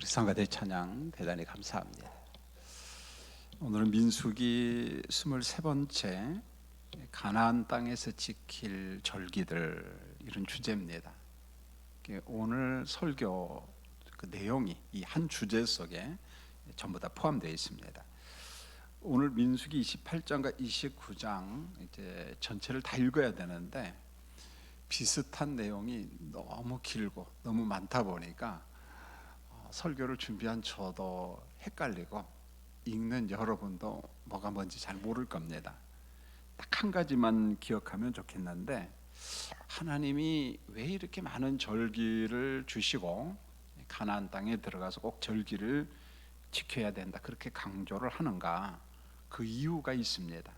우리 성가대 찬양 대단히 감사합니다. 오늘은 민수기 23번째 가나안 땅에서 지킬 절기들, 이런 주제입니다. 오늘 설교 그 내용이 이 한 주제 속에 전부 다 포함되어 있습니다. 오늘 민수기 28장과 29장 이제 전체를 다 읽어야 되는데 비슷한 내용이 너무 길고 너무 많다 보니까 설교를 준비한 저도 헷갈리고 읽는 여러분도 뭐가 뭔지 잘 모를 겁니다. 딱 한 가지만 기억하면 좋겠는데, 하나님이 왜 이렇게 많은 절기를 주시고 가나안 땅에 들어가서 꼭 절기를 지켜야 된다 그렇게 강조를 하는가, 그 이유가 있습니다.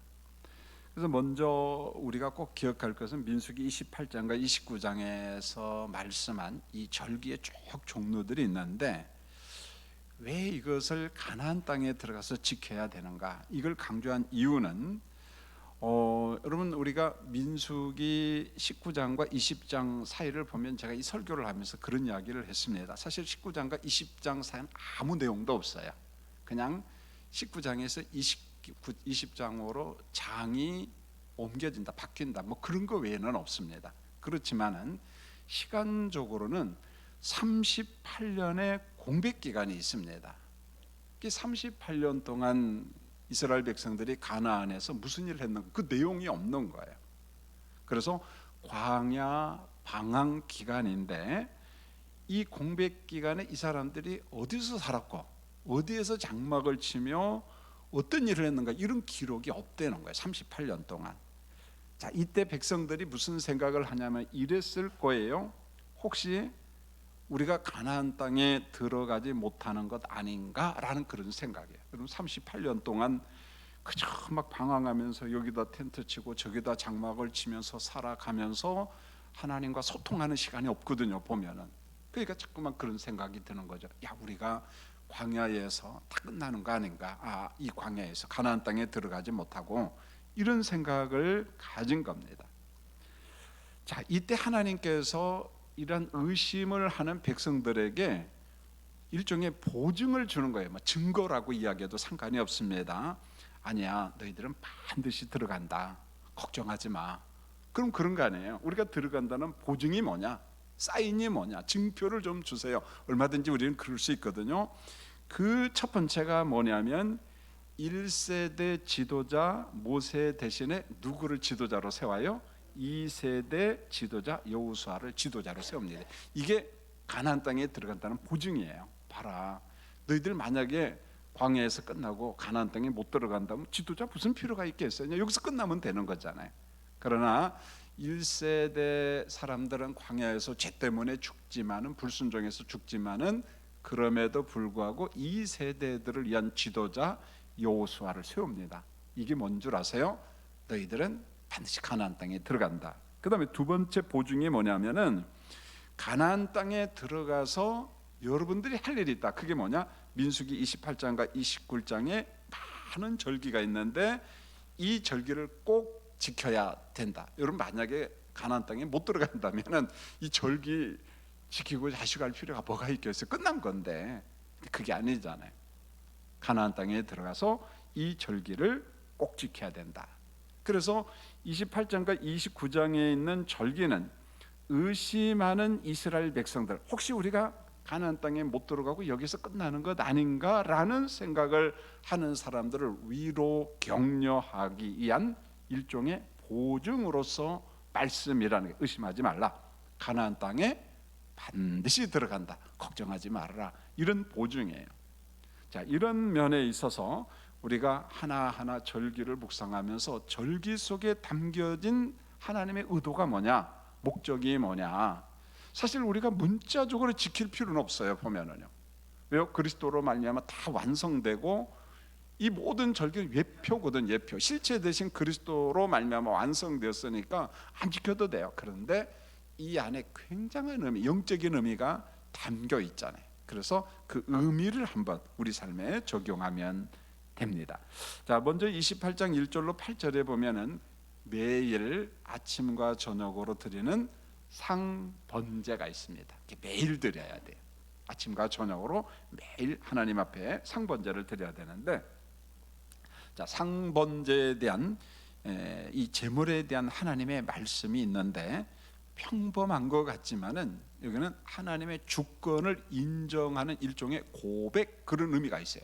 그래서 먼저 우리가 꼭 기억할 것은 민수기 28장과 29장에서 말씀한 이 절기의 쭉 종류들이 있는데, 왜 이것을 가나안 땅에 들어가서 지켜야 되는가, 이걸 강조한 이유는 여러분, 우리가 민수기 19장과 20장 사이를 보면 제가 이 설교를 하면서 그런 이야기를 했습니다. 사실 19장과 20장 사이는 아무 내용도 없어요. 그냥 19장에서 20장으로 장이 옮겨진다, 바뀐다, 뭐 그런 거 외에는 없습니다. 그렇지만은 시간적으로는 38년의 공백 기간이 있습니다. 38년 동안 이스라엘 백성들이 가나안에서 무슨 일을 했는가, 그 내용이 없는 거예요. 그래서 광야 방황 기간인데, 이 공백 기간에 이 사람들이 어디서 살았고 어디에서 장막을 치며 어떤 일을 했는가, 이런 기록이 없다는 거예요. 38년 동안. 자, 이때 백성들이 무슨 생각을 하냐면 이랬을 거예요. 혹시 우리가 가나안 땅에 들어가지 못하는 것 아닌가라는 그런 생각이에요. 여러분, 38년 동안 그저 막 방황하면서 여기다 텐트 치고 저기다 장막을 치면서 살아가면서 하나님과 소통하는 시간이 없거든요, 보면은. 그러니까 자꾸만 그런 생각이 드는 거죠. 야, 우리가 광야에서 다 끝나는 거 아닌가? 이 광야에서 가나안 땅에 들어가지 못하고, 이런 생각을 가진 겁니다. 자, 이때 하나님께서 이런 의심을 하는 백성들에게 일종의 보증을 주는 거예요. 증거라고 이야기해도 상관이 없습니다. 아니야, 너희들은 반드시 들어간다, 걱정하지 마. 그럼 그런 거 아니에요. 우리가 들어간다는 보증이 뭐냐, 사인이 뭐냐, 증표를 좀 주세요. 얼마든지 우리는 그럴 수 있거든요. 그 첫 번째가 뭐냐면 1세대 지도자 모세 대신에 누구를 지도자로 세워요? 2세대 지도자 여호수아를 지도자로 세웁니다. 이게 가나안 땅에 들어간다는 보증이에요. 봐라, 너희들 만약에 광야에서 끝나고 가나안 땅에 못 들어간다면 지도자 무슨 필요가 있겠어요? 여기서 끝나면 되는 거잖아요. 그러나 1세대 사람들은 광야에서 죄 때문에 죽지만은, 불순종해서 죽지만은, 그럼에도 불구하고 2세대들을 위한 지도자 여호수아를 세웁니다. 이게 뭔 줄 아세요? 너희들은 반드시 가나안 땅에 들어간다. 그 다음에 두 번째 보증이 뭐냐면은 가나안 땅에 들어가서 여러분들이 할 일이 있다. 그게 뭐냐? 민수기 28장과 29장에 많은 절기가 있는데 이 절기를 꼭 지켜야 된다. 여러분, 만약에 가나안 땅에 못 들어간다면은 이 절기 지키고 자식할 필요가 뭐가 있겠어요? 끝난 건데. 그게 아니잖아요. 가나안 땅에 들어가서 이 절기를 꼭 지켜야 된다. 그래서 28장과 29장에 있는 절기는 의심하는 이스라엘 백성들, 혹시 우리가 가나안 땅에 못 들어가고 여기서 끝나는 것 아닌가라는 생각을 하는 사람들을 위로 격려하기 위한 일종의 보증으로서 말씀이라는 게, 의심하지 말라, 가나안 땅에 반드시 들어간다, 걱정하지 말아라, 이런 보증이에요. 자, 이런 면에 있어서 우리가 하나하나 절기를 묵상하면서 절기 속에 담겨진 하나님의 의도가 뭐냐, 목적이 뭐냐, 사실 우리가 문자적으로 지킬 필요는 없어요. 보면은요, 왜요? 그리스도로 말미암아 다 완성되고, 이 모든 절기는 예표거든, 예표. 실체 대신 그리스도로 말미암아 완성되었으니까 안 지켜도 돼요. 그런데 이 안에 굉장한 의미, 영적인 의미가 담겨 있잖아요. 그래서 그 의미를 한번 우리 삶에 적용하면 됩니다. 자, 먼저 28장 1절로 8절에 보면은 매일 아침과 저녁으로 드리는 상번제가 있습니다. 매일 드려야 돼요. 아침과 저녁으로 매일 하나님 앞에 상번제를 드려야 되는데, 자, 상번제에 대한 이 제물에 대한 하나님의 말씀이 있는데 평범한 것 같지만은 여기는 하나님의 주권을 인정하는 일종의 고백, 그런 의미가 있어요.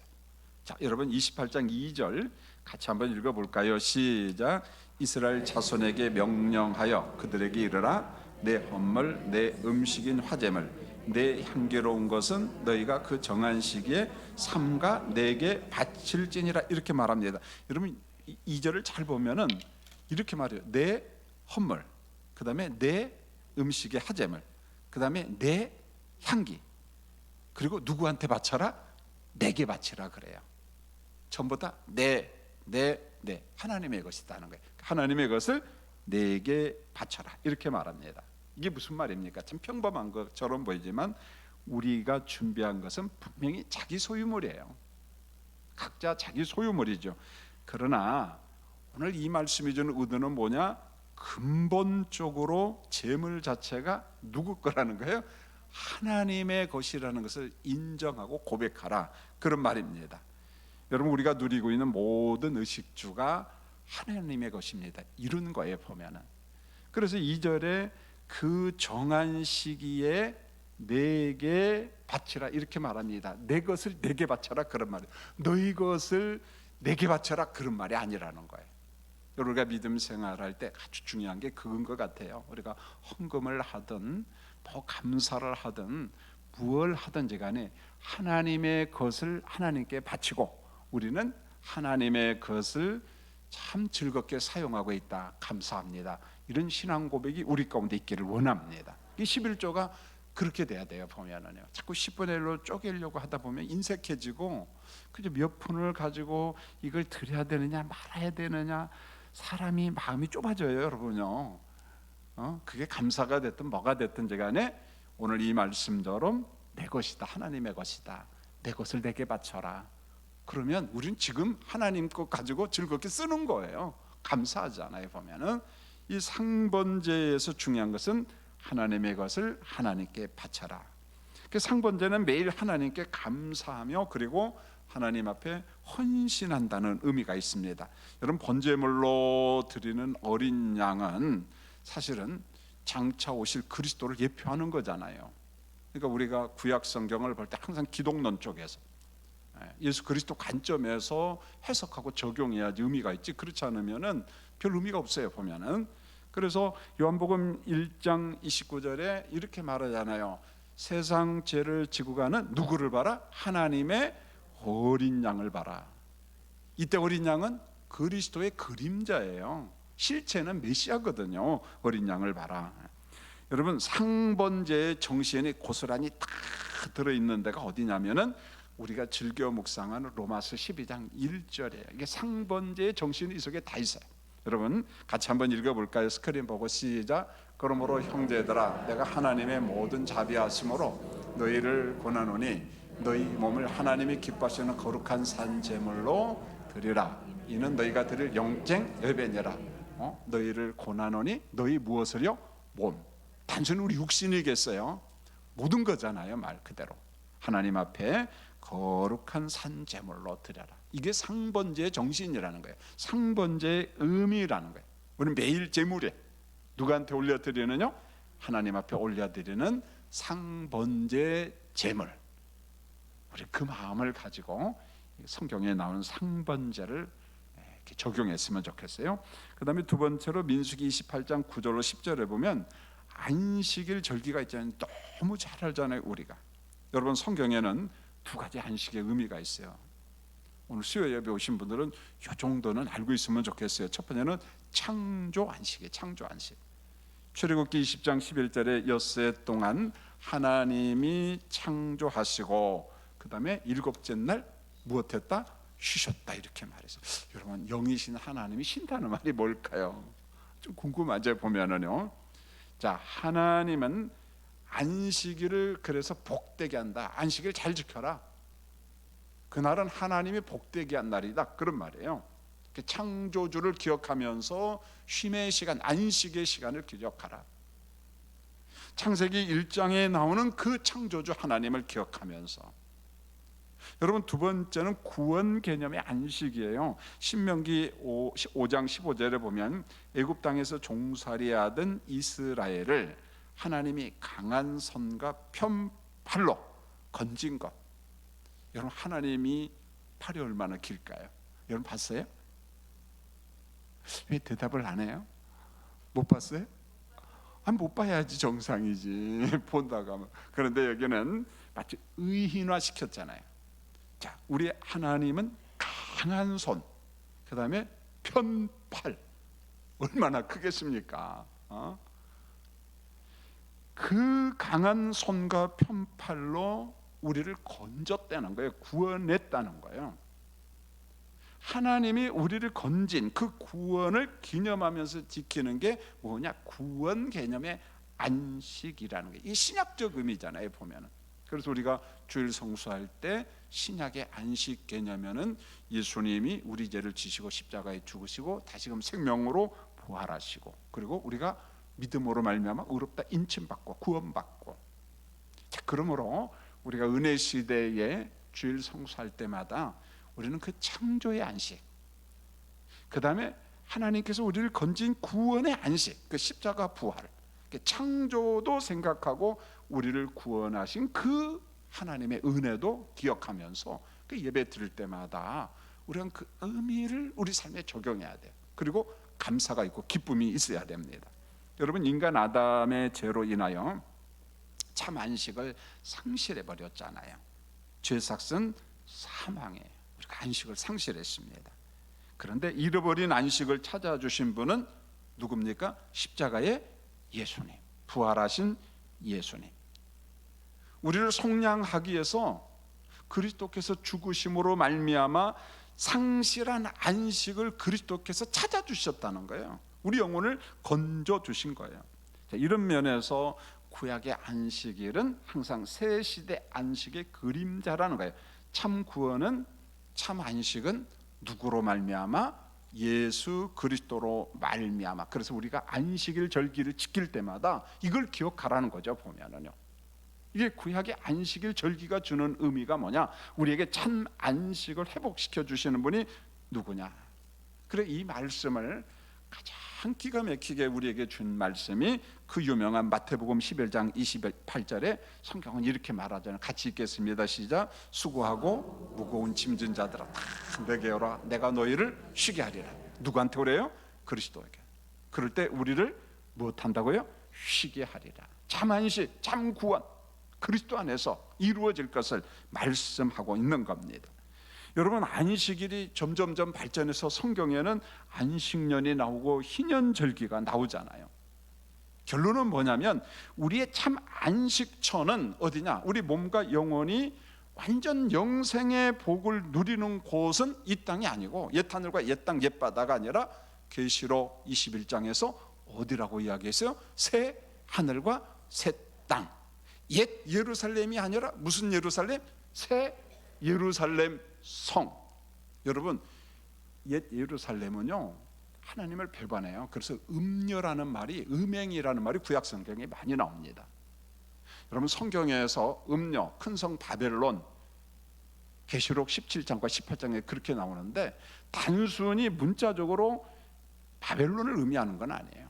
자, 여러분 28장 2절 같이 한번 읽어볼까요? 시작. 이스라엘 자손에게 명령하여 그들에게 이르라. 내 헌물, 내 음식인 화제물, 내 향기로운 것은 너희가 그 정한 시기에 삼가 내게 바칠지니라, 이렇게 말합니다. 여러분 2절을 잘 보면은 이렇게 말해요. 내 헌물, 그 다음에 내 음식의 화제물, 그 다음에 내 향기, 그리고 누구한테 바쳐라? 내게 바치라 그래요. 전부 다 내 하나님의 것이다는 거예요. 하나님의 것을 내게 바쳐라, 이렇게 말합니다. 이게 무슨 말입니까? 참 평범한 것처럼 보이지만 우리가 준비한 것은 분명히 자기 소유물이에요. 각자 자기 소유물이죠. 그러나 오늘 이 말씀이 주는 의도는 뭐냐? 근본적으로 재물 자체가 누구 거라는 거예요? 하나님의 것이라는 것을 인정하고 고백하라, 그런 말입니다. 여러분, 우리가 누리고 있는 모든 의식주가 하나님의 것입니다. 이런 거예요 보면은. 그래서 2절에 그 정한 시기에 내게 바치라, 이렇게 말합니다. 내 것을 내게 바쳐라, 그런 말이에요. 너희 것을 내게 바쳐라, 그런 말이 아니라는 거예요. 우리가 믿음 생활할 때 아주 중요한 게 그건 것 같아요. 우리가 헌금을 하든 뭐 감사를 하든 무엇을 하든지 간에 하나님의 것을 하나님께 바치고 우리는 하나님의 것을 참 즐겁게 사용하고 있다, 감사합니다, 이런 신앙 고백이 우리 가운데 있기를 원합니다. 이 11조가 그렇게 돼야 돼요. 보면은요, 자꾸 10분의 1로 쪼개려고 하다 보면 인색해지고, 그저 몇 푼을 가지고 이걸 드려야 되느냐 말아야 되느냐, 사람이 마음이 좁아져요, 여러분요. 그게 감사가 됐든 뭐가 됐든지 간에 오늘 이 말씀처럼 내 것이다, 하나님의 것이다, 내 것을 내게 바쳐라. 그러면 우리는 지금 하나님 것 가지고 즐겁게 쓰는 거예요. 감사하잖아요. 보면은 이 상번제에서 중요한 것은 하나님의 것을 하나님께 바쳐라. 그 상번제는 매일 하나님께 감사하며 그리고 하나님 앞에 헌신한다는 의미가 있습니다. 여러분, 번제물로 드리는 어린 양은 사실은 장차 오실 그리스도를 예표하는 거잖아요. 그러니까 우리가 구약 성경을 볼 때 항상 기독론 쪽에서 예수 그리스도 관점에서 해석하고 적용해야지 의미가 있지, 그렇지 않으면은 별 의미가 없어요 보면은. 그래서 요한복음 1장 29절에 이렇게 말하잖아요. 세상 죄를 지고 가는 누구를 봐라? 하나님의 어린 양을 봐라. 이때 어린 양은 그리스도의 그림자예요. 실체는 메시아거든요. 어린 양을 봐라. 여러분, 상번제의 정신이 고스란히 다 들어있는 데가 어디냐면은 우리가 즐겨 묵상하는 로마서 12장 1절이에요. 이게 상번제의 정신이 이 속에 다 있어요. 여러분 같이 한번 읽어볼까요? 스크린 보고 시작. 그러므로 형제들아, 내가 하나님의 모든 자비하심으로 너희를 권하노니 너희 몸을 하나님이 기뻐하시는 거룩한 산 제물로 드리라. 이는 너희가 드릴 영쟁 예배니라. 너희를 권하노니 너희 무엇을요? 몸. 단순히 우리 육신이겠어요? 모든 거잖아요. 말 그대로 하나님 앞에 거룩한 산 제물로 드려라. 이게 상번제의 정신이라는 거예요. 상번제의 의미라는 거예요. 우리는 매일 제물에 누구한테 올려드리느냐? 하나님 앞에 올려드리는 상번제 제물. 우리 그 마음을 가지고 성경에 나오는 상번제를 이렇게 적용했으면 좋겠어요. 그 다음에 두 번째로 민수기 28장 9절로 10절에 보면 안식일 절기가 있잖아요. 너무 잘 알잖아요 우리가. 여러분, 성경에는 두 가지 안식의 의미가 있어요. 오늘 수요 예배 오신 분들은 이 정도는 알고 있으면 좋겠어요. 첫 번째는 창조 안식이에요. 창조 안식. 출애굽기 20장 11절에 엿새 동안 하나님이 창조하시고 그 다음에 일곱째 날 무엇했다? 쉬셨다, 이렇게 말해서. 여러분, 영이신 하나님이 쉰다는 말이 뭘까요? 좀 궁금하죠 보면은요. 자, 하나님은 안식일을 그래서 복되게 한다. 안식일 잘 지켜라. 그날은 하나님이 복되게 한 날이다, 그런 말이에요. 창조주를 기억하면서 쉼의 시간, 안식의 시간을 기억하라. 창세기 1장에 나오는 그 창조주 하나님을 기억하면서, 여러분 두 번째는 구원 개념의 안식이에요. 신명기 5장 15절에 보면 애굽 땅에서 종살이하던 이스라엘을 하나님이 강한 손과 편팔로 건진 것. 여러분 하나님이 팔이 얼마나 길까요? 여러분 봤어요? 왜 대답을 안 해요? 못 봤어요? 못 봐야지 정상이지. 본다고 하면. 그런데 여기는 마치 의인화 시켰잖아요. 자, 우리 하나님은 강한 손, 그 다음에 편팔, 얼마나 크겠습니까? 그 강한 손과 편팔로 우리를 건졌다는 거예요. 구원했다는 거예요. 하나님이 우리를 건진 그 구원을 기념하면서 지키는 게 뭐냐? 구원 개념의 안식이라는 게, 이 신약적 의미잖아요, 보면은. 그래서 우리가 주일 성수할 때 신약의 안식 개념에는 예수님이 우리 죄를 지시고 십자가에 죽으시고 다시금 생명으로 부활하시고, 그리고 우리가 믿음으로 말미암아 의롭다 인침받고 구원받고. 자, 그러므로 우리가 은혜 시대에 주일 성수할 때마다 우리는 그 창조의 안식, 그 다음에 하나님께서 우리를 건진 구원의 안식, 그 십자가 부활, 창조도 생각하고 우리를 구원하신 그 하나님의 은혜도 기억하면서 그 예배 드릴 때마다 우리는 그 의미를 우리 삶에 적용해야 돼요. 그리고 감사가 있고 기쁨이 있어야 됩니다. 여러분, 인간 아담의 죄로 인하여 참 안식을 상실해 버렸잖아요. 죄삭은 사망이에요. 우리가 안식을 상실했습니다. 그런데 잃어버린 안식을 찾아주신 분은 누굽니까? 십자가의 예수님, 부활하신 예수님. 우리를 속량하기 위해서 그리스도께서 죽으심으로 말미암아 상실한 안식을 그리스도께서 찾아주셨다는 거예요. 우리 영혼을 건져주신 거예요. 자, 이런 면에서 구약의 안식일은 항상 새 시대 안식의 그림자라는 거예요. 참 구원은, 참 안식은 누구로 말미암아? 예수 그리스도로 말미암아. 그래서 우리가 안식일 절기를 지킬 때마다 이걸 기억하라는 거죠. 보면은요, 이게 구약의 안식일 절기가 주는 의미가 뭐냐? 우리에게 참 안식을 회복시켜 주시는 분이 누구냐? 그래, 이 말씀을 가장 기가 막히게 우리에게 준 말씀이 그 유명한 마태복음 11장 28절에 성경은 이렇게 말하잖아요. 같이 읽겠습니다. 시작. 수고하고 무거운 짐진 자들아 다 내게 오라, 내가 너희를 쉬게 하리라. 누구한테 오래요? 그리스도에게. 그럴 때 우리를 무엇한다고요? 쉬게 하리라. 참 안식, 참 구원, 그리스도 안에서 이루어질 것을 말씀하고 있는 겁니다. 여러분, 안식일이 점점점 발전해서 성경에는 안식년이 나오고 희년절기가 나오잖아요. 결론은 뭐냐면 우리의 참 안식처는 어디냐? 우리 몸과 영혼이 완전 영생의 복을 누리는 곳은 이 땅이 아니고, 옛 하늘과 옛 땅 옛 바다가 아니라 계시록 21장에서 어디라고 이야기했어요? 새 하늘과 새 땅. 옛 예루살렘이 아니라 무슨 예루살렘? 새 예루살렘 성. 여러분, 옛 예루살렘은요 하나님을 배반해요. 그래서 음녀라는 말이, 음행이라는 말이 구약 성경에 많이 나옵니다. 여러분, 성경에서 음녀, 큰 성 바벨론, 계시록 17장과 18장에 그렇게 나오는데 단순히 문자적으로 바벨론을 의미하는 건 아니에요.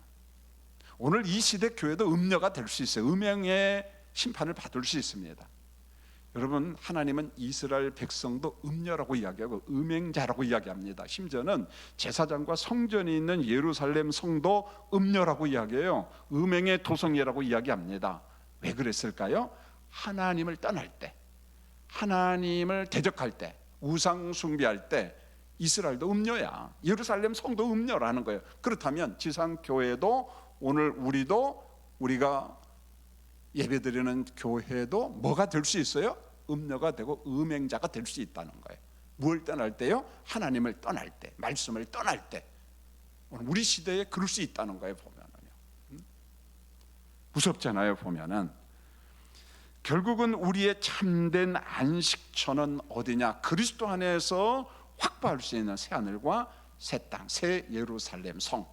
오늘 이 시대 교회도 음녀가 될 수 있어요. 음행의 심판을 받을 수 있습니다. 여러분, 하나님은 이스라엘 백성도 음녀라고 이야기하고 음행자라고 이야기합니다. 심지어는 제사장과 성전이 있는 예루살렘 성도 음녀라고 이야기해요. 음행의 도성이라고 이야기합니다. 왜 그랬을까요? 하나님을 떠날 때, 하나님을 대적할 때, 우상 숭배할 때 이스라엘도 음녀야. 예루살렘 성도 음녀라는 거예요. 그렇다면 지상교회도, 오늘 우리가 예배드리는 교회도 뭐가 될 수 있어요? 음녀가 되고 음행자가 될 수 있다는 거예요. 무엇을 떠날 때요? 하나님을 떠날 때, 말씀을 떠날 때. 오늘 우리 시대에 그럴 수 있다는 거예요. 보면은요, 무섭잖아요. 보면은 결국은 우리의 참된 안식처는 어디냐? 그리스도 안에서 확보할 수 있는 새 하늘과 새 땅, 새 예루살렘 성,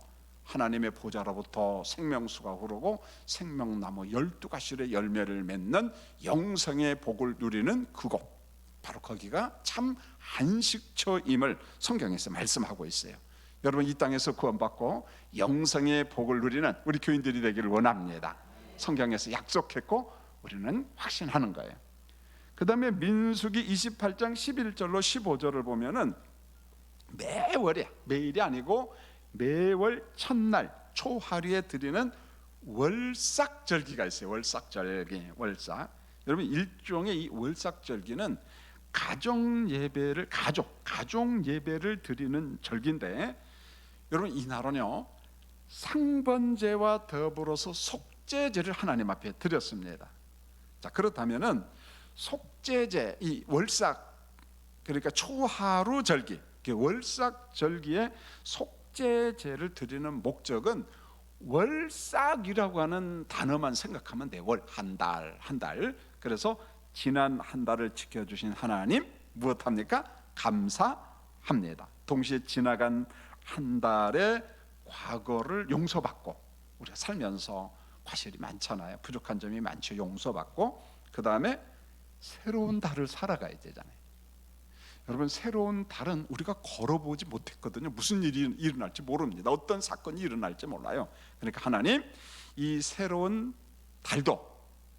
하나님의 보좌로부터 생명수가 흐르고 생명나무 12가지의 열매를 맺는 영생의 복을 누리는 그곳, 바로 거기가 참 안식처임을 성경에서 말씀하고 있어요. 여러분, 이 땅에서 구원받고 영생의 복을 누리는 우리 교인들이 되기를 원합니다. 성경에서 약속했고 우리는 확신하는 거예요. 그 다음에 민수기 28장 11절로 15절을 보면은 매월이야, 매일이 아니고 매월 첫날 초하루에 드리는 월삭절기가 있어요. 월삭절기, 월삭. 여러분, 일종의 이 월삭절기는 가족 예배를 드리는 절기인데, 여러분, 이날은요 상번제와 더불어서 속죄제를 하나님 앞에 드렸습니다. 자, 그렇다면은 속죄제, 이 월삭, 그러니까 초하루 절기, 월삭 절기에 속죄제를 드리는 목적은 월삭이라고 하는 단어만 생각하면 돼. 월, 한 달. 그래서 지난 한 달을 지켜주신 하나님 무엇합니까? 감사합니다. 동시에 지나간 한 달의 과거를 용서받고, 우리가 살면서 과실이 많잖아요. 부족한 점이 많죠. 용서받고, 그 다음에 새로운 달을 살아가야 되잖아요. 여러분, 새로운 달은 우리가 걸어보지 못했거든요. 무슨 일이 일어날지 모릅니다. 어떤 사건이 일어날지 몰라요. 그러니까 하나님, 이 새로운 달도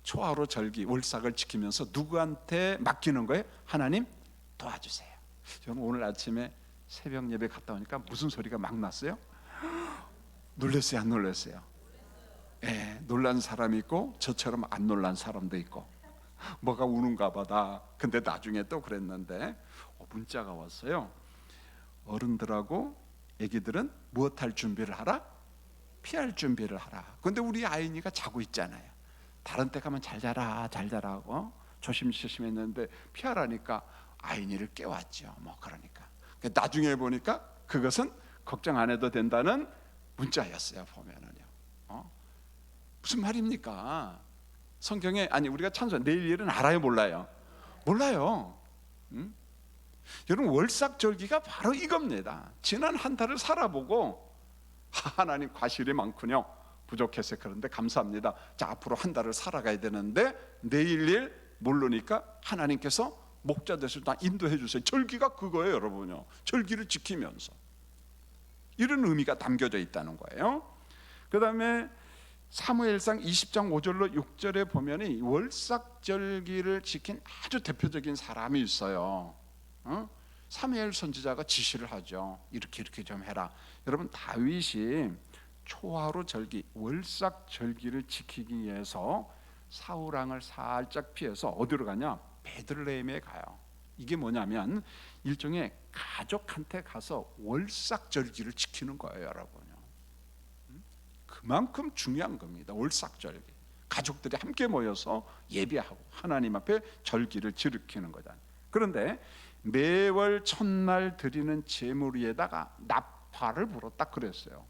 초하루 절기 월삭을 지키면서 누구한테 맡기는 거예요? 하나님 도와주세요. 저는 오늘 아침에 새벽 예배 갔다 오니까 무슨 소리가 막 났어요? 놀랐어요, 안 놀랐어요? 예, 놀란 사람이 있고 저처럼 안 놀란 사람도 있고, 뭐가 우는가 보다. 근데 나중에 또 그랬는데 문자가 왔어요. 어른들하고 애기들은 무엇할 준비를 하라? 피할 준비를 하라. 근데 우리 아이니가 자고 있잖아요. 다른 데 가면 잘 자라 하고 조심조심 했는데 피하라니까 아이니를 깨웠죠. 뭐 그러니까 나중에 보니까 그것은 걱정 안 해도 된다는 문자였어요. 보면은요, 무슨 말입니까? 성경에, 아니, 우리가 찬송 내일 일은 알아요, 몰라요? 몰라요. 여러분, 월삭절기가 바로 이겁니다. 지난 한 달을 살아보고 하나님 과실이 많군요, 부족해서 그런데 감사합니다. 자, 앞으로 한 달을 살아가야 되는데 내일 일 모르니까 하나님께서 목자 되셔서 다 인도해 주세요. 절기가 그거예요, 여러분요. 절기를 지키면서 이런 의미가 담겨져 있다는 거예요. 그 다음에 사무엘상 20장 5절로 6절에 보면 월삭절기를 지킨 아주 대표적인 사람이 있어요. 사무엘 선지자가 지시를 하죠. 이렇게 좀 해라. 여러분, 다윗이 초하루 절기, 월삭절기를 지키기 위해서 사울 왕을 살짝 피해서 어디로 가냐? 베들레헴에 가요. 이게 뭐냐면 일종의 가족한테 가서 월삭절기를 지키는 거예요, 여러분요. 그만큼 중요한 겁니다. 월삭절기. 가족들이 함께 모여서 예배하고 하나님 앞에 절기를 지키는 거잖아요. 그런데 매월 첫날 드리는 제물 위에다가 나팔을 불었다 그랬어요.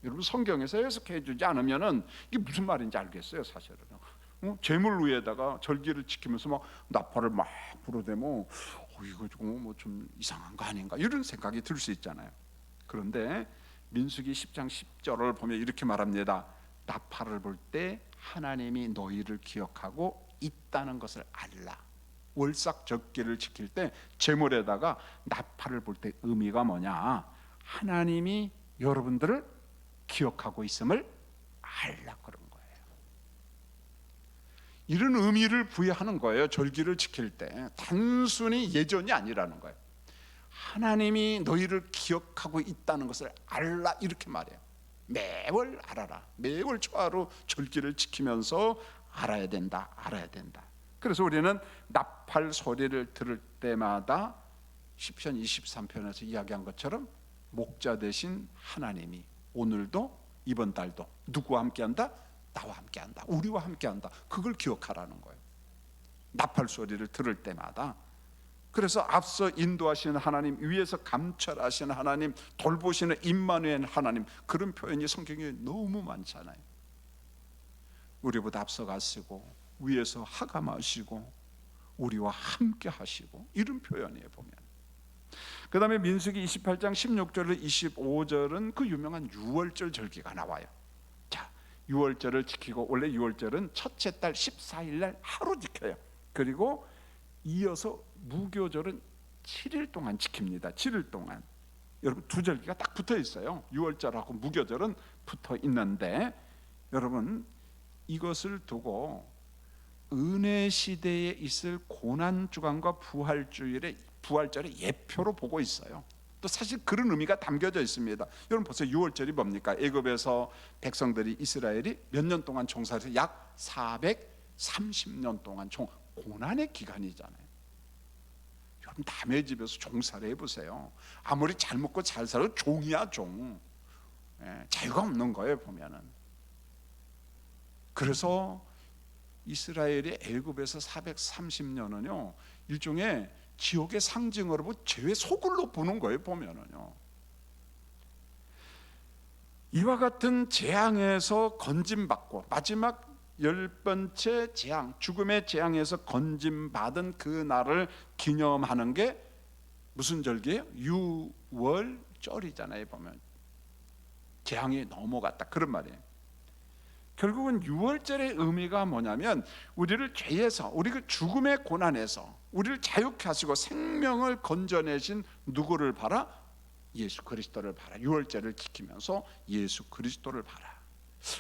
여러분, 성경에서 해석해 주지 않으면은 이게 무슨 말인지 알겠어요, 사실은. 제물 위에다가 절기를 지키면서 막 나팔을 막 불어대면 이거 좀 이상한 거 아닌가, 이런 생각이 들 수 있잖아요. 그런데 민수기 10장 10절을 보면 이렇게 말합니다. 나팔을 불 때 하나님이 너희를 기억하고 있다는 것을 알라. 월삭절기를 지킬 때 제물에다가 나팔을 불 때 의미가 뭐냐? 하나님이 여러분들을 기억하고 있음을 알라, 그런 거예요. 이런 의미를 부여하는 거예요. 절기를 지킬 때 단순히 예전이 아니라는 거예요. 하나님이 너희를 기억하고 있다는 것을 알라, 이렇게 말해요. 매월 알아라. 매월 초하루 절기를 지키면서 알아야 된다. 그래서 우리는 나팔 소리를 들을 때마다 시편 23편에서 이야기한 것처럼 목자 되신 하나님이 오늘도 이번 달도 누구와 함께한다? 나와 함께한다. 우리와 함께한다. 그걸 기억하라는 거예요. 나팔 소리를 들을 때마다. 그래서 앞서 인도하시는 하나님, 위에서 감찰하시는 하나님, 돌보시는 임마누엘 하나님, 그런 표현이 성경에 너무 많잖아요. 우리보다 앞서 가시고 위에서 하감하시고 우리와 함께 하시고, 이런 표현이에요, 보면. 그 다음에 민수기 28장 16절로 25절은 그 유명한 유월절 절기가 나와요. 자, 유월절을 지키고, 원래 유월절은 첫째 달 14일 날 하루 지켜요. 그리고 이어서 무교절은 7일 동안 지킵니다. 7일 동안. 여러분, 두 절기가 딱 붙어 있어요. 유월절하고 무교절은 붙어 있는데, 여러분 이것을 두고 은혜 시대에 있을 고난 주간과 부활절의 예표로 보고 있어요. 또 사실 그런 의미가 담겨져 있습니다. 여러분 보세요. 유월절이 뭡니까? 애굽에서 백성들이, 이스라엘이 몇 년 동안 종살이해서 약 430년 동안 고난의 기간이잖아요. 여러분 남의 집에서 종살이 해보세요. 아무리 잘 먹고 잘 살아도 종이야, 종. 자유가 없는 거예요, 보면은. 그래서 이스라엘이 애굽에서 430년은요 일종의 지옥의 상징으로 보고 죄의 소굴로 보는 거예요, 보면은요. 이와 같은 재앙에서 건짐받고 마지막 10번째 재앙, 죽음의 재앙에서 건짐받은 그 날을 기념하는 게 무슨 절기예요? 유월절이잖아요. 보면 재앙이 넘어갔다, 그런 말이에요. 결국은 유월절의 의미가 뭐냐면, 우리를 죄에서, 우리 그 죽음의 고난에서 우리를 자유케 하시고 생명을 건져내신 누구를 봐라? 예수 그리스도를 봐라. 유월절을 지키면서 예수 그리스도를 봐라.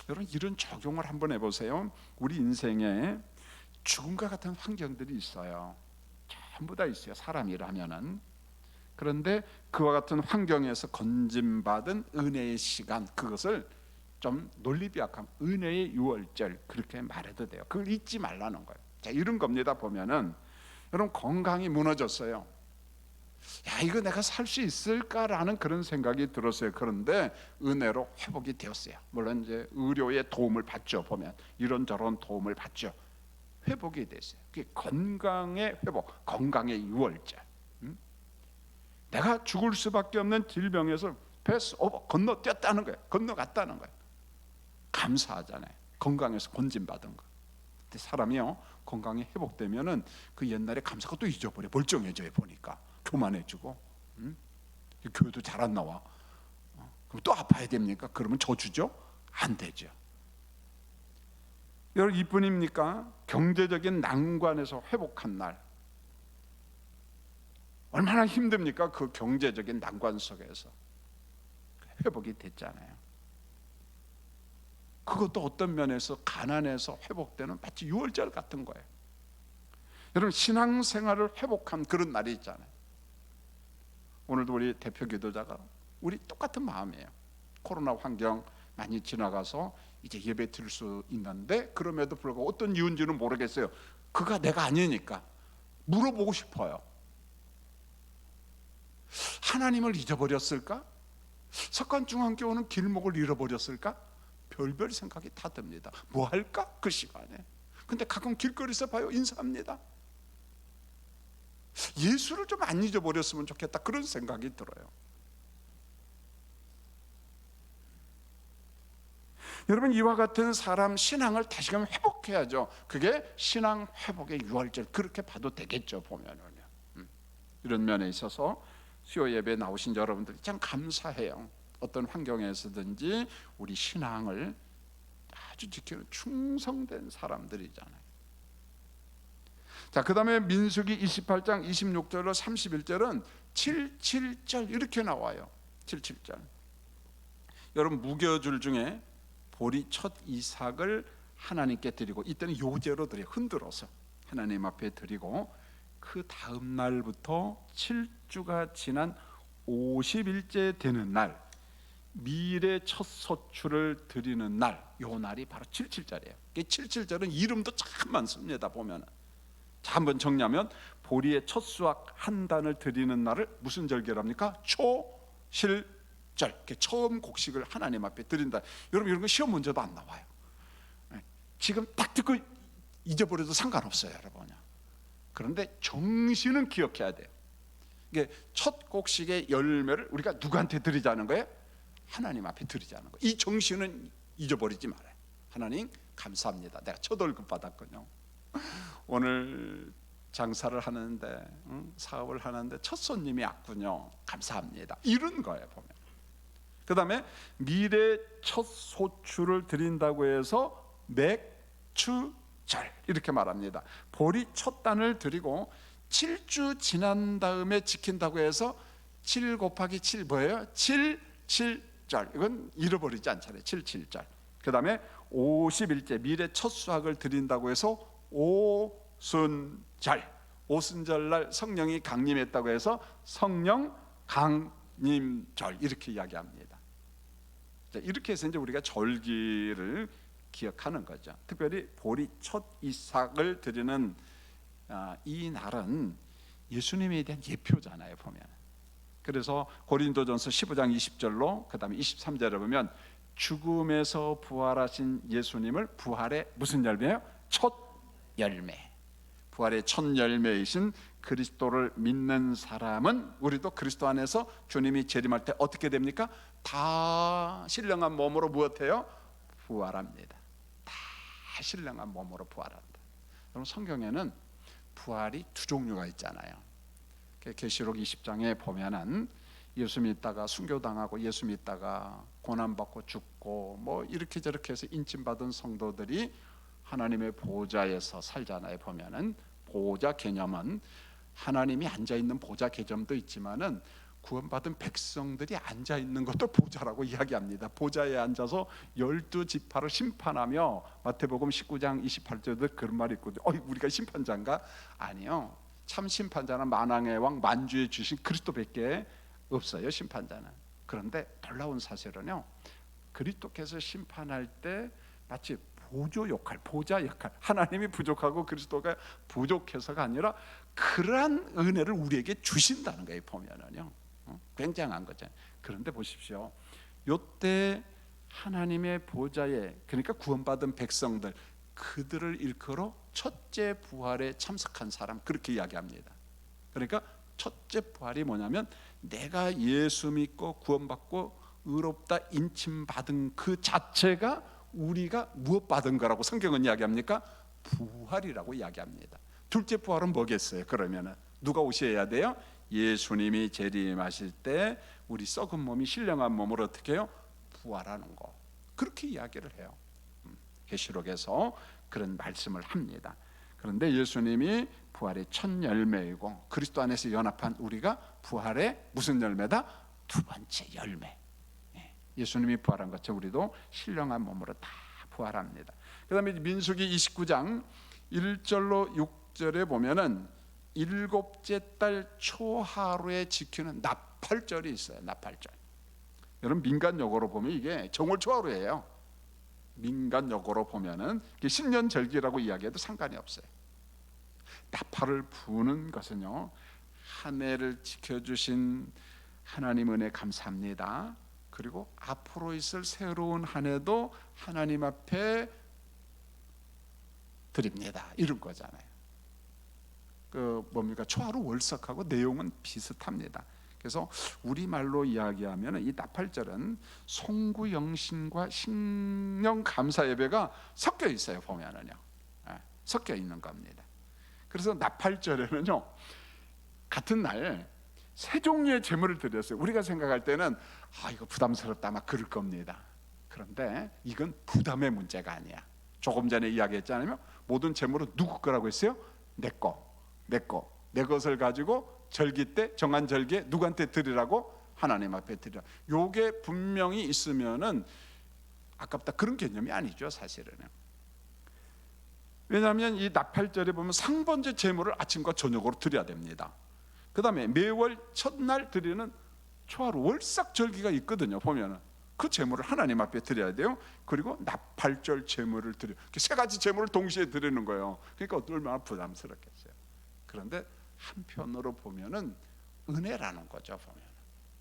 여러분 이런 적용을 한번 해보세요. 우리 인생에 죽음과 같은 환경들이 있어요. 전부 다 있어요, 사람이라면은. 그런데 그와 같은 환경에서 건짐받은 은혜의 시간, 그것을 좀 논리비약하면 은혜의 유월절, 그렇게 말해도 돼요. 그걸 잊지 말라는 거예요. 자, 이런 겁니다. 보면은 여러분 건강이 무너졌어요. 야, 이거 내가 살 수 있을까라는 그런 생각이 들었어요. 그런데 은혜로 회복이 되었어요. 물론 이제 의료의 도움을 받죠. 보면 이런저런 도움을 받죠. 회복이 됐어요. 그게 건강의 회복, 건강의 유월절. 내가 죽을 수밖에 없는 질병에서 건너뛰었다는 거예요. 건너갔다는 거예요. 감사하잖아요. 건강에서 건진받은 거. 근데 사람이요 건강이 회복되면은 그 옛날에 감사가 또 잊어버려. 멀쩡해져요. 보니까 교만해지고, 교회도 잘 안 나와. 그럼 또 아파야 됩니까? 그러면 저주죠? 안 되죠. 여러분 이뿐입니까? 경제적인 난관에서 회복한 날, 얼마나 힘듭니까? 그 경제적인 난관 속에서 회복이 됐잖아요. 그것도 어떤 면에서 가난해서 회복되는 마치 유월절 같은 거예요. 여러분 신앙생활을 회복한 그런 날이 있잖아요. 오늘도 우리 대표 기도자가 우리 똑같은 마음이에요. 코로나 환경 많이 지나가서 이제 예배 드릴 수 있는데, 그럼에도 불구하고 어떤 이유인지는 모르겠어요. 그가 내가 아니니까 물어보고 싶어요. 하나님을 잊어버렸을까? 석관중앙교회는 길목을 잃어버렸을까? 별별 생각이 다 듭니다. 뭐 할까? 그 시간에. 근데 가끔 길거리에서 봐요. 인사합니다. 예수를 좀 안 잊어버렸으면 좋겠다, 그런 생각이 들어요. 여러분 이와 같은 사람 신앙을 다시금 회복해야죠. 그게 신앙 회복의 유월절, 그렇게 봐도 되겠죠. 보면은요. 이런 면에 있어서 수요 예배에 나오신 여러분들이 참 감사해요. 어떤 환경에서든지 우리 신앙을 아주 지키는 충성된 사람들이잖아요. 자, 그 다음에 민수기 28장 26절로 31절은 77절 이렇게 나와요. 77절. 여러분 무교절 중에 보리 첫 이삭을 하나님께 드리고, 이때는 요제로 드려요. 흔들어서 하나님 앞에 드리고, 그 다음 날부터 7주가 지난 50일째 되는 날, 밀의 첫 소출을 드리는 날, 요 날이 바로 77절이에요. 77절은 이름도 참 많습니다. 보면 자, 한번 정리하면 보리의 첫 수확 한 단을 드리는 날을 무슨 절기랍니까? 초실절, 처음 곡식을 하나님 앞에 드린다. 여러분 이런 거 시험 문제도 안 나와요. 지금 딱 듣고 잊어버려도 상관없어요, 여러분. 그런데 정신은 기억해야 돼요. 이게 첫 곡식의 열매를 우리가 누구한테 드리자는 거예요? 하나님 앞에 드리자는 거예요. 이 정신은 잊어버리지 말아요. 하나님 감사합니다. 내가 첫 월급 받았거든요. 오늘 장사를 하는데 사업을 하는데 첫 손님이 왔군요. 감사합니다. 이런 거예요 보면. 그 다음에 미래 첫 소출을 드린다고 해서 맥추절 이렇게 말합니다. 보리 첫 단을 드리고 7주 지난 다음에 지킨다고 해서 7 곱하기 7 뭐예요? 77절. 이건 잃어버리지 않잖아요. 77절. 그 다음에 50일째 미래 첫 수확을 드린다고 해서 오순절. 오순절날 성령이 강림했다고 해서 성령 강림절 이렇게 이야기합니다. 자, 이렇게 해서 이제 우리가 절기를 기억하는 거죠. 특별히 보리 첫 이삭을 드리는 이 날은 예수님에 대한 예표잖아요 보면. 그래서 고린도전서 15장 20절로 그 다음에 23절에 보면 죽음에서 부활하신 예수님을 부활의 무슨 열매예요? 첫 열매. 부활의 첫 열매이신 그리스도를 믿는 사람은 우리도 그리스도 안에서 주님이 재림할 때 어떻게 됩니까? 다 신령한 몸으로 무엇해요? 부활합니다. 다 신령한 몸으로 부활한다. 여러분 성경에는 부활이 두 종류가 있잖아요. 계시록 20장에 보면은 예수 믿다가 순교당하고 예수 믿다가 고난받고 죽고 뭐 이렇게 저렇게 해서 인침받은 성도들이 하나님의 보좌에서 살잖아요. 보면은 보좌 개념은 하나님이 앉아있는 보좌 개념도 있지만은 구원받은 백성들이 앉아있는 것도 보좌라고 이야기합니다. 보좌에 앉아서 12지파를 심판하며 마태복음 19장 28절에 그런 말이 있거든요. 우리가 심판자인가? 아니요. 참 심판자는 만왕의 왕 만주의 주신 그리스도밖에 없어요. 심판자는. 그런데 놀라운 사실은요, 그리스도께서 심판할 때 마치 보조 역할, 보좌 역할, 하나님이 부족하고 그리스도가 부족해서가 아니라 그러한 은혜를 우리에게 주신다는 거예요. 보면은요, 굉장한 거죠. 그런데 보십시오, 요때 하나님의 보좌에, 그러니까 구원받은 백성들, 그들을 일컬어 첫째 부활에 참석한 사람, 그렇게 이야기합니다. 그러니까 첫째 부활이 뭐냐면 내가 예수 믿고 구원받고 의롭다 인침받은 그 자체가 우리가 무엇 받은 거라고 성경은 이야기합니까? 부활이라고 이야기합니다. 둘째 부활은 뭐겠어요? 그러면은 누가 오셔야 돼요? 예수님이 재림하실 때 우리 썩은 몸이 신령한 몸으로 어떻게 해요? 부활하는 거. 그렇게 이야기를 해요. 계시록에서 그런 말씀을 합니다. 그런데 예수님이 부활의 첫 열매이고 그리스도 안에서 연합한 우리가 부활의 무슨 열매다? 두 번째 열매. 예수님이 부활한 것처럼 우리도 신령한 몸으로 다 부활합니다. 그 다음에 민수기 29장 1절로 6절에 보면은 일곱째 달 초하루에 지키는 나팔절이 있어요. 나팔절. 여러분 민간 용어로 보면 이게 정월 초하루예요. 민간 용어로 보면은 신년절기라고 이야기해도 상관이 없어요. 나팔을 부는 것은요, 한 해를 지켜주신 하나님 은혜 감사합니다. 그리고 앞으로 있을 새로운 한 해도 하나님 앞에 드립니다. 이런 거잖아요. 뭡니까? 초하루 월석하고 내용은 비슷합니다. 그래서 우리말로 이야기하면 이 나팔절은 송구영신과 신령 감사 예배가 섞여 있어요. 보면은요, 섞여 있는 겁니다. 그래서 나팔절에는요, 같은 날 세 종류의 제물을 드렸어요. 우리가 생각할 때는 이거 부담스럽다 막 그럴 겁니다. 그런데 이건 부담의 문제가 아니야. 조금 전에 이야기했잖아요. 모든 제물은 누구 거라고 했어요? 내 것을 가지고 절기 때 정한 절기에 누구한테 드리라고? 하나님 앞에 드리라. 요게 분명히 있으면은 아깝다 그런 개념이 아니죠, 사실은. 왜냐하면 이 나팔절에 보면 상번제 제물을 아침과 저녁으로 드려야 됩니다. 그 다음에 매월 첫날 드리는 초하루 월삭 절기가 있거든요. 보면은 그 제물을 하나님 앞에 드려야 돼요. 그리고 나팔절 제물을 드려. 세 가지 제물을 동시에 드리는 거예요. 그러니까 얼마나 부담스럽겠어요. 그런데 한편으로 보면은 은혜라는 거죠. 보면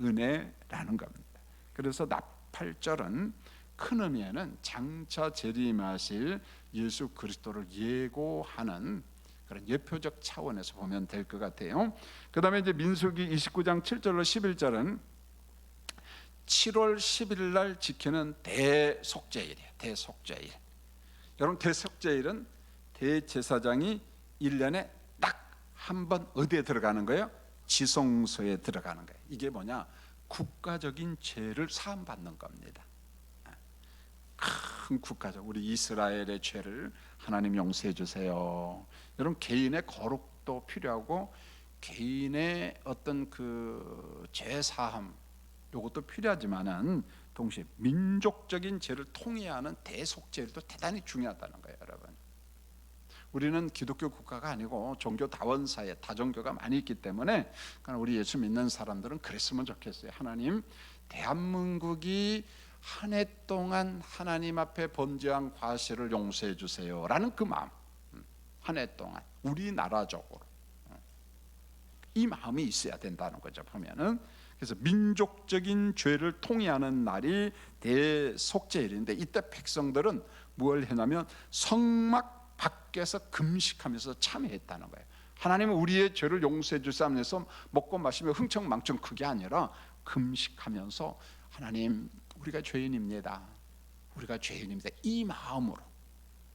은혜라는 겁니다. 그래서 나팔절은 큰 의미에는 장차 재림하실 예수 그리스도를 예고하는 그런 예표적 차원에서 보면 될 것 같아요. 그 다음에 이제 민수기 29장 7절로 11절은 7월 10일 날 지키는 대속죄일이에요. 대속죄일. 여러분 대속죄일은 대제사장이 1년에 딱 한번 어디에 들어가는 거예요? 지성소에 들어가는 거예요. 이게 뭐냐? 국가적인 죄를 사함받는 겁니다. 큰 국가적, 우리 이스라엘의 죄를 하나님 용서해 주세요. 여러분, 개인의 거룩도 필요하고 개인의 어떤 그 죄 사함, 이것도 필요하지만은 동시에 민족적인 죄를 통해하는 대속죄도 대단히 중요하다는 거예요, 여러분. 우리는 기독교 국가가 아니고 종교 다원사회, 다종교가 많이 있기 때문에 우리 예수 믿는 사람들은 그랬으면 좋겠어요. 하나님, 대한민국이 한 해 동안 하나님 앞에 범죄한 과실을 용서해 주세요라는 그 마음, 한 해 동안 우리나라적으로 이 마음이 있어야 된다는 거죠. 보면은 그래서 민족적인 죄를 통해하는 날이 대속죄일인데, 이때 백성들은 뭘 했냐면 성막 밖에서 금식하면서 참회했다는 거예요. 하나님은 우리의 죄를 용서해 주시면서 먹고 마시며 흥청망청, 그게 아니라 금식하면서 하나님, 우리가 죄인입니다. 우리가 죄인입니다. 이 마음으로,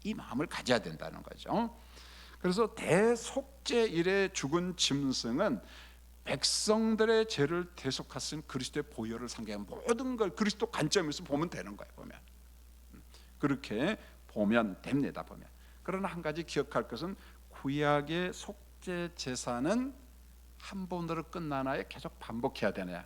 이 마음을 가져야 된다는 거죠. 그래서 대속죄일에 죽은 짐승은 백성들의 죄를 대속하신 그리스도의 보혈을 상기한 모든 걸 그리스도 관점에서 보면 되는 거예요. 보면 그렇게 보면 됩니다. 보면. 그러나 한 가지 기억할 것은 구약의 속죄 제사는 한 번으로 끝나나요? 계속 반복해야 되나요?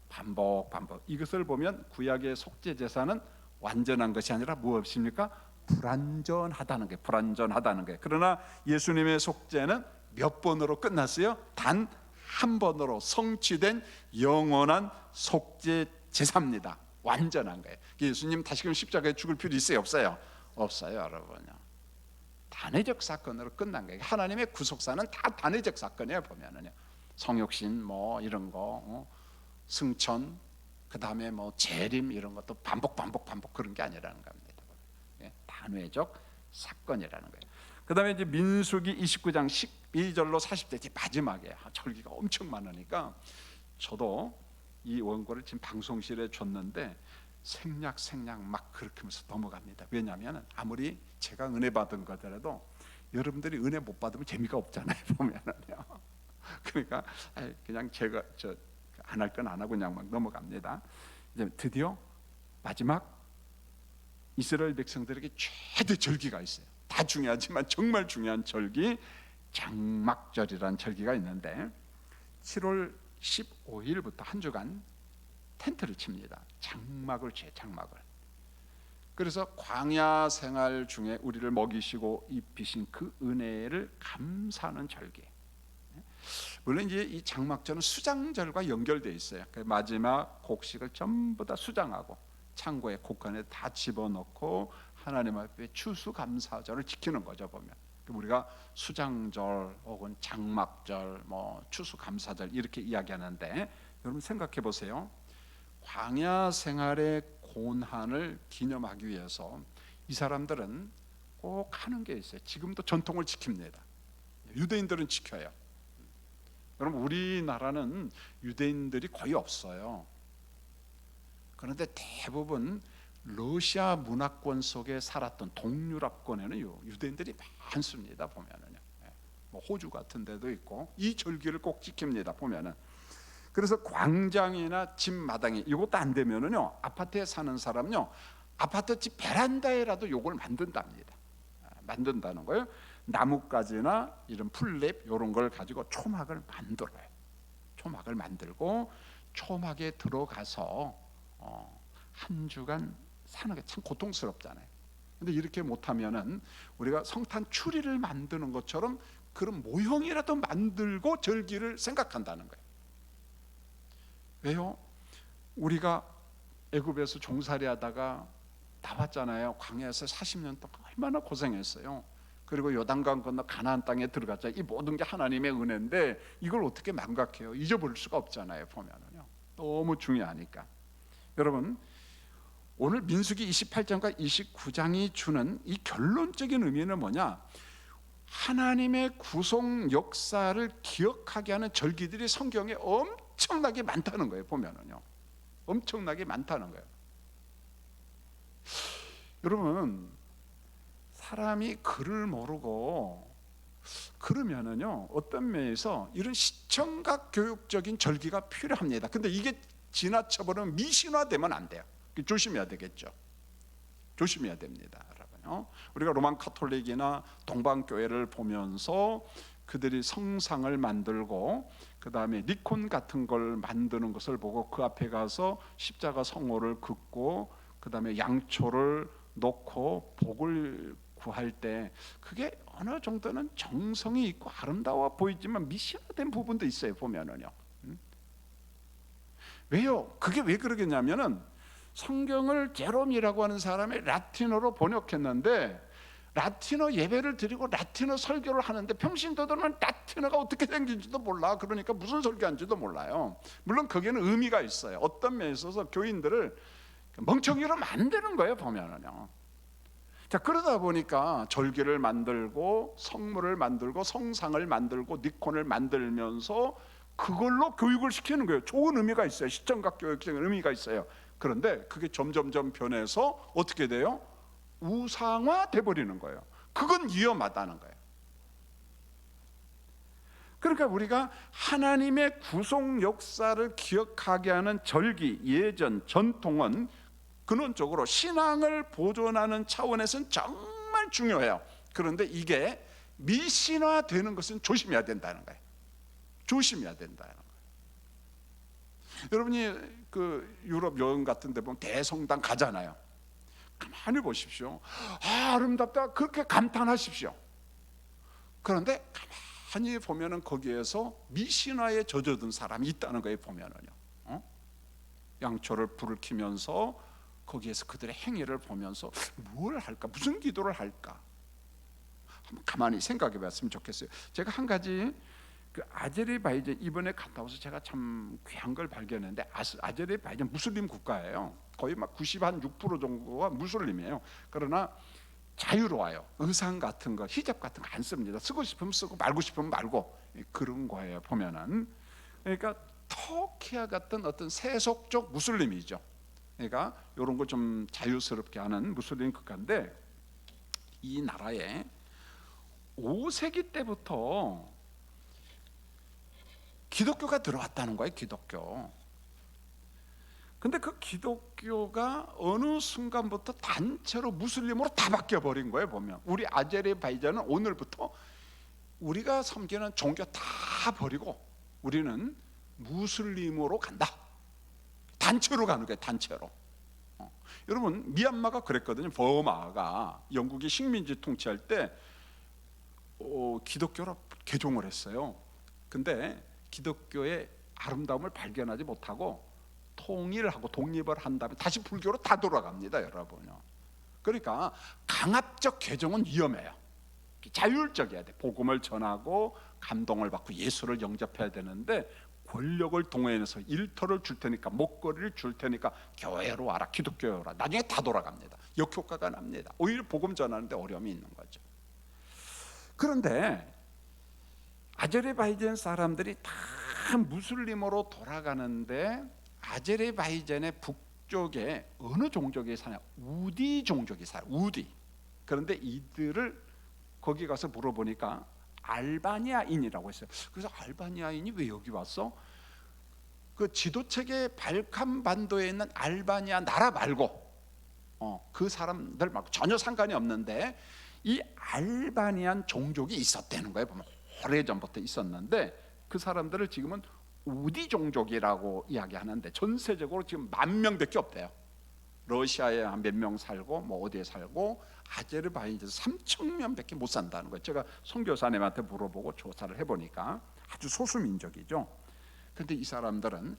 반복. 이것을 보면 구약의 속죄 제사는 완전한 것이 아니라 무엇입니까? 불완전하다는 거예요. 불완전하다는 거예요. 그러나 예수님의 속죄는 몇 번으로 끝났어요? 단 한 번으로 성취된 영원한 속죄 제사입니다. 완전한 거예요. 예수님 다시금 십자가에 죽을 필요 있어요? 없어요? 없어요, 여러분요. 단회적 사건으로 끝난 거예요. 하나님의 구속사는 다 단회적 사건이에요. 보면은요, 성육신 뭐 이런 거, 승천, 그 다음에 뭐 재림 이런 것도 반복 그런 게 아니라는 겁니다. 단회적 사건이라는 거예요. 그 다음에 이제 민수기 29장 12절로 40절 마지막에 절기가 엄청 많으니까 저도 이 원고를 지금 방송실에 줬는데 생략 막 그렇게 하면서 넘어갑니다. 왜냐하면 아무리 제가 은혜 받은 거더라도 여러분들이 은혜 못 받으면 재미가 없잖아요. 보면은요. 그러니까 그냥 제가 안 할 건 안 하고 그냥 막 넘어갑니다. 이제 드디어 마지막 이스라엘 백성들에게 최대 절기가 있어요. 다 중요하지만 정말 중요한 절기, 장막절이라는 절기가 있는데 7월 15일부터 한 주간 텐트를 칩니다. 장막을 쳐요. 장막을. 그래서 광야 생활 중에 우리를 먹이시고 입히신 그 은혜를 감사하는 절기. 물론 이제 이 장막절은 수장절과 연결되어 있어요. 그 마지막 곡식을 전부 다 수장하고 창고에 곡간에 다 집어넣고 하나님 앞에 추수감사절을 지키는 거죠. 보면 우리가 수장절 혹은 장막절, 뭐 추수감사절 이렇게 이야기하는데, 여러분 생각해 보세요. 광야 생활의 고난을 기념하기 위해서 이 사람들은 꼭 하는 게 있어요. 지금도 전통을 지킵니다. 유대인들은 지켜요. 여러분, 우리나라는 유대인들이 거의 없어요. 그런데 대부분 러시아 문화권 속에 살았던 동유럽권에는 유대인들이 많습니다. 보면은요, 뭐 호주 같은 데도 있고 이 절기를 꼭 지킵니다. 보면은. 그래서 광장이나 집 마당에 이것도 안 되면은요, 아파트에 사는 사람요, 아파트 집 베란다에라도 요걸 만든답니다. 만든다는 거예요. 나뭇가지나 이런 풀잎 이런 걸 가지고 초막을 만들어요. 초막을 만들고 초막에 들어가서 한 주간 사는 게 참 고통스럽잖아요. 근데 이렇게 못하면은 우리가 성탄 추리를 만드는 것처럼 그런 모형이라도 만들고 절기를 생각한다는 거예요. 왜요? 우리가 애굽에서 종살이 하다가 나왔잖아요. 광야에서 40년 동안 얼마나 고생했어요. 그리고 요단강 건너 가나안 땅에 들어갔자 이 모든 게 하나님의 은혜인데 이걸 어떻게 망각해요? 잊어버릴 수가 없잖아요. 보면은요, 너무 중요하니까. 여러분, 오늘 민수기 28장과 29장이 주는 이 결론적인 의미는 뭐냐? 하나님의 구속 역사를 기억하게 하는 절기들이 성경에 엄청나게 많다는 거예요. 보면은요, 엄청나게 많다는 거예요. 여러분, 사람이 글을 모르고 그러면은요, 어떤 면에서 이런 시청각 교육적인 절기가 필요합니다. 근데 이게 지나쳐버리면 미신화되면 안 돼요. 조심해야 되겠죠. 조심해야 됩니다, 여러분요. 우리가 로만 카톨릭이나 동방 교회를 보면서 그들이 성상을 만들고 그 다음에 니콘 같은 걸 만드는 것을 보고 그 앞에 가서 십자가 성호를 긋고 그 다음에 양초를 놓고 복을 구할 때 그게 어느 정도는 정성이 있고 아름다워 보이지만 미신화된 부분도 있어요, 보면은요. 왜요? 그게 왜 그러겠냐면은 성경을 제롬이라고 하는 사람이 라틴어로 번역했는데 라틴어 예배를 드리고 라틴어 설교를 하는데 평신도들은 라틴어가 어떻게 생긴지도 몰라. 그러니까 무슨 설교하는지도 몰라요. 물론 거기에는 의미가 있어요. 어떤 면에 있어서 교인들을 멍청이로 만드는 거예요, 보면은요. 자, 그러다 보니까 절기를 만들고 성물을 만들고 성상을 만들고 니콘을 만들면서 그걸로 교육을 시키는 거예요. 좋은 의미가 있어요. 시청각 교육적인 의미가 있어요. 그런데 그게 점점점 변해서 어떻게 돼요? 우상화 돼 버리는 거예요. 그건 위험하다는 거예요. 그러니까 우리가 하나님의 구속 역사를 기억하게 하는 절기, 예전, 전통은 근원적으로 신앙을 보존하는 차원에서는 정말 중요해요. 그런데 이게 미신화되는 것은 조심해야 된다는 거예요. 조심해야 된다는 거예요. 여러분이 그 유럽 여행 같은 데 보면 대성당 가잖아요. 가만히 보십시오. 아름답다, 그렇게 감탄하십시오. 그런데 가만히 보면은 거기에서 미신화에 젖어든 사람이 있다는 거예요, 보면은요. 양초를 불을 켜면서 거기에서 그들의 행위를 보면서 뭘 할까, 무슨 기도를 할까, 한번 가만히 생각해 봤으면 좋겠어요. 제가 한 가지 그 아제르바이잔 이번에 갔다 와서 제가 참 귀한 걸 발견했는데, 아제르바이잔 무슬림 국가예요. 거의 막 96% 정도가 무슬림이에요. 그러나 자유로워요. 의상 같은 거, 히잡 같은 거 안 씁니다. 쓰고 싶으면 쓰고 말고 싶으면 말고, 그런 거예요, 보면은. 그러니까 터키와 같은 어떤 세속적 무슬림이죠. 그러니까 이런 거 좀 자유스럽게 하는 무슬림 국가인데, 이 나라에 5세기 때부터 기독교가 들어왔다는 거예요, 기독교. 근데 그 기독교가 어느 순간부터 단체로 무슬림으로 다 바뀌어 버린 거예요, 보면. 우리 아제르바이잔은 오늘부터 우리가 섬기는 종교 다 버리고 우리는 무슬림으로 간다. 단체로 가는 거예요, 단체로. 여러분, 미얀마가 그랬거든요. 버마가 영국이 식민지 통치할 때 기독교로 개종을 했어요. 근데 기독교의 아름다움을 발견하지 못하고 통일하고 독립을 한 다음에 다시 불교로 다 돌아갑니다, 여러분요. 그러니까 강압적 개종은 위험해요. 자율적이어야 돼. 복음을 전하고 감동을 받고 예수를 영접해야 되는데, 권력을 동원해서 일터를 줄 테니까, 목걸이를 줄 테니까 교회로 와라, 기독교로 와라, 나중에 다 돌아갑니다. 역효과가 납니다. 오히려 복음 전하는데 어려움이 있는 거죠. 그런데 아제르바이잔 사람들이 다 무슬림으로 돌아가는데, 아제르바이잔의 북쪽에 어느 종족이 사냐? 우디 종족이 살아요. 우디. 그런데 이들을 거기 가서 물어보니까 알바니아인이라고 했어요. 그래서 알바니아인이 왜 여기 왔어? 그 지도책의 발칸반도에 있는 알바니아 나라 말고 그 사람들 말고 전혀 상관이 없는데, 이 알바니안 종족이 있었다는 거예요. 보면 오래전부터 있었는데, 그 사람들을 지금은 우디 종족이라고 이야기하는데, 전세적으로 지금 10,000명밖에 없대요. 러시아에 한 몇 명 살고 뭐 어디에 살고, 아제르바이잔 3,000명밖에 못 산다는 거예요. 제가 선교사님한테 물어보고 조사를 해보니까 아주 소수 민족이죠. 그런데 이 사람들은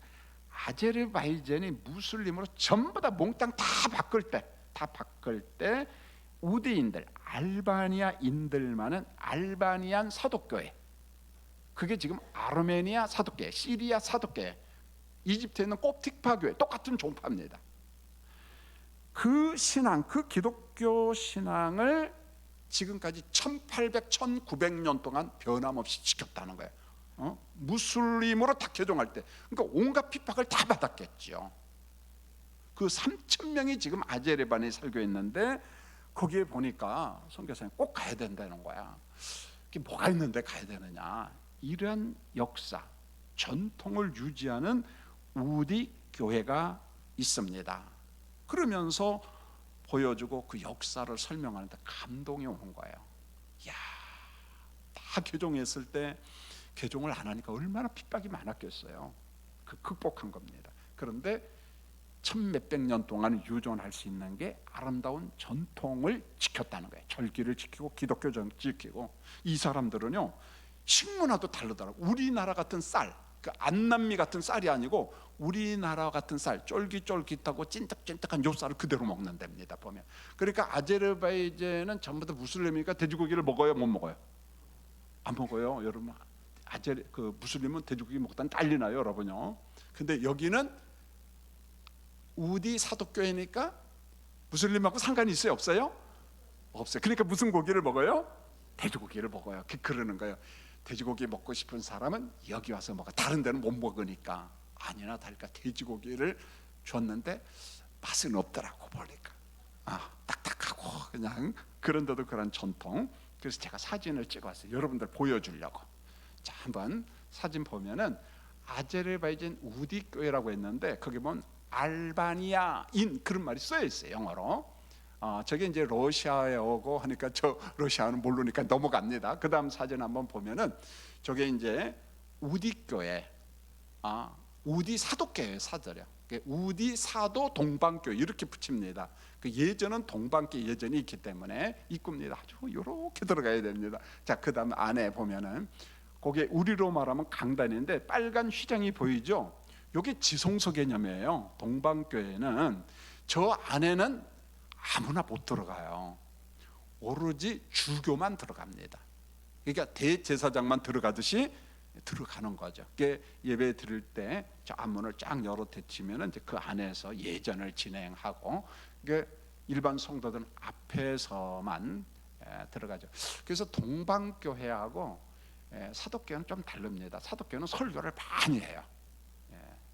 아제르바이잔이 무슬림으로 전부 다 몽땅 다 바꿀 때 우디인들, 알바니아인들만은 알바니안 사독교회, 그게 지금 아르메니아 사독교회, 시리아 사독교회, 이집트에 있는 콥틱파 교회, 똑같은 종파입니다. 그 신앙, 그 기독교 신앙을 지금까지 1800, 1900년 동안 변함없이 지켰다는 거예요. 무슬림으로 다 개종할 때, 그러니까 온갖 핍박을 다 받았겠죠. 그 3,000명이 지금 아제르바이잔에 살고 있는데, 거기에 보니까 선교사님 꼭 가야 된다는 거야. 이게 뭐가 있는데 가야 되느냐? 이런 역사, 전통을 유지하는 우디 교회가 있습니다. 그러면서 보여주고 그 역사를 설명하는데 감동이 오는 거예요. 야, 다 개종했을 때 개종을 안 하니까 얼마나 핍박이 많았겠어요. 그 극복한 겁니다. 그런데 천몇백 년 동안 유존할 수 있는 게 아름다운 전통을 지켰다는 거예요. 절기를 지키고 기독교 지키고. 이 사람들은요 식문화도 다르더라고. 우리나라 같은 쌀, 그 안남미 같은 쌀이 아니고 우리나라 같은 쌀, 쫄깃쫄깃하고 찐득찐득한 요 쌀을 그대로 먹는답니다. 보면. 그러니까 아제르바이잔은 전부 다 무슬림이니까 돼지고기를 먹어요, 못 먹어요? 안 먹어요, 여러분. 그 무슬림은 돼지고기 먹다는 난리 나요, 여러분요. 근데 여기는 우디 사독교회니까 무슬림하고 상관이 있어요, 없어요? 없어요. 그러니까 무슨 고기를 먹어요? 돼지고기를 먹어요. 그러는 거예요. 돼지고기 먹고 싶은 사람은 여기 와서 먹어. 다른 데는 못 먹으니까. 아니나 다를까 돼지고기를 줬는데 맛은 없더라고. 보니까 딱딱하고 그냥. 그런데도 그런 전통. 그래서 제가 사진을 찍어왔어요. 여러분들 보여주려고. 자, 한번 사진 보면은 아제르바이잔 우디 교회라고 했는데 거기 보면 알바니아인 그런 말이 쓰여 있어요, 영어로. 저게 이제 러시아어고 하니까 저 러시아어는 모르니까 넘어갑니다. 그 다음 사진 한번 보면은 저게 이제 우디 교회, 우디 사도교회 사절이요. 우디 사도 동방교회 이렇게 붙입니다. 그 예전은 동방교 예전이 있기 때문에 입구입니다. 아주 이렇게 들어가야 됩니다. 자, 그 다음 안에 보면은 거기에 우리로 말하면 강단인데 빨간 휘장이 보이죠? 이게 지성소 개념이에요. 동방교회는 저 안에는 아무나 못 들어가요. 오로지 주교만 들어갑니다. 그러니까 대제사장만 들어가듯이 들어가는 거죠. 예배 드릴 때 저 앞문을 쫙 열어 닫히면은 이제 그 안에서 예전을 진행하고, 일반 성도들은 앞에서만 들어가죠. 그래서 동방교회하고 사독교회는 좀 다릅니다. 사독교회는 설교를 많이 해요.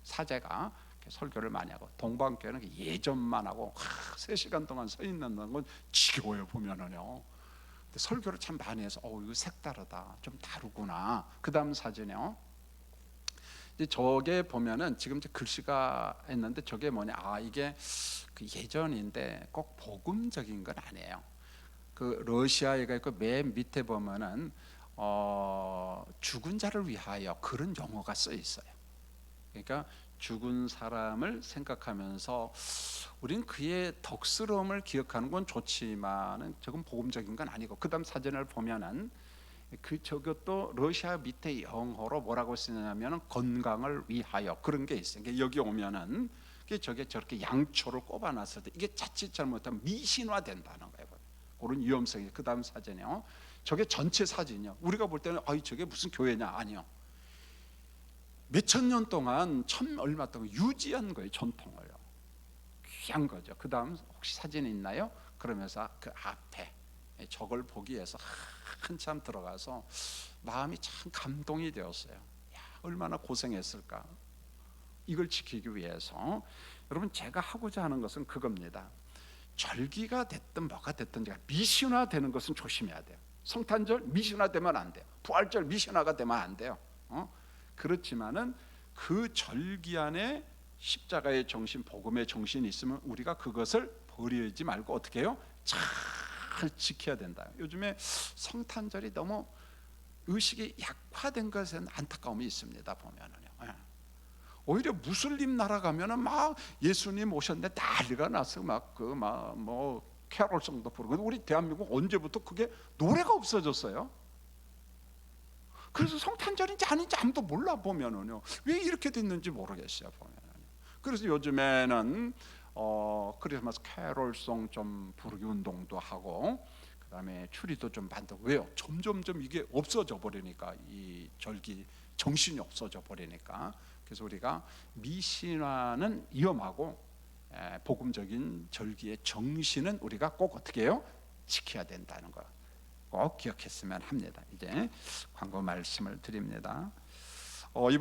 사제가 설교를 많이 하고, 동방교회는 예전만 하고 3시간 동안 서 있는 건 지겨워요, 보면은요. 근데 설교를 참 많이 해서 이거 색다르다, 좀 다르구나. 그 다음 사진이요. 이제 저게 보면은 지금 이제 글씨가 있는데 저게 뭐냐? 이게 그 예전인데 꼭 복음적인 건 아니에요. 그 러시아어가 있고 맨 밑에 보면은 죽은 자를 위하여 그런 용어가 써 있어요. 그러니까 죽은 사람을 생각하면서 우리는 그의 덕스러움을 기억하는 건 좋지만은 저건 복음적인 건 아니고, 그다음 사진을 보면은 저것도 러시아 밑에 영어로 뭐라고 쓰냐면은 건강을 위하여 그런 게 있어요. 그러니까 여기 오면은 저게 저렇게 양초를 꼽아놨을 때 이게 자칫 잘못하면 미신화 된다는 거예요. 그런 위험성이. 그다음 사진이요. 저게 전체 사진이요. 우리가 볼 때는 저게 무슨 교회냐? 아니요. 몇천 년 동안 얼마 동안 유지한 거예요, 전통을요. 귀한 거죠. 그 다음 혹시 사진 있나요? 그러면서 그 앞에 저걸 보기 위해서 한참 들어가서 마음이 참 감동이 되었어요. 얼마나 고생했을까, 이걸 지키기 위해서. 여러분, 제가 하고자 하는 것은 그겁니다. 절기가 됐든 뭐가 됐든 제가 미신화 되는 것은 조심해야 돼요. 성탄절 미신화 되면 안 돼요. 부활절 미신화가 되면 안 돼요. 그렇지만은 그 절기 안에 십자가의 정신, 복음의 정신이 있으면 우리가 그것을 버리지 말고 어떻게 해요? 잘 지켜야 된다. 요즘에 성탄절이 너무 의식이 약화된 것은 안타까움이 있습니다. 보면은요. 오히려 무슬림 나라 가면은 막 예수님 오셨는데 난리가 났어. 뭐 캐롤송도 부르고. 우리 대한민국 언제부터 그게 노래가 없어졌어요? 그래서 성탄절인지 아닌지 아무도 몰라. 보면은요, 왜 이렇게 됐는지 모르겠어요. 보면은. 그래서 요즘에는 크리스마스 캐롤송 좀 부르기 운동도 하고, 그다음에 추리도 좀 만들고. 왜요? 점점점 이게 없어져 버리니까, 이 절기 정신이 없어져 버리니까. 그래서 우리가 미신화는 위험하고 복음적인 절기의 정신은 우리가 꼭 어떻게 해요? 지켜야 된다는 거 꼭 기억했으면 합니다. 이제 광고 말씀을 드립니다. 이번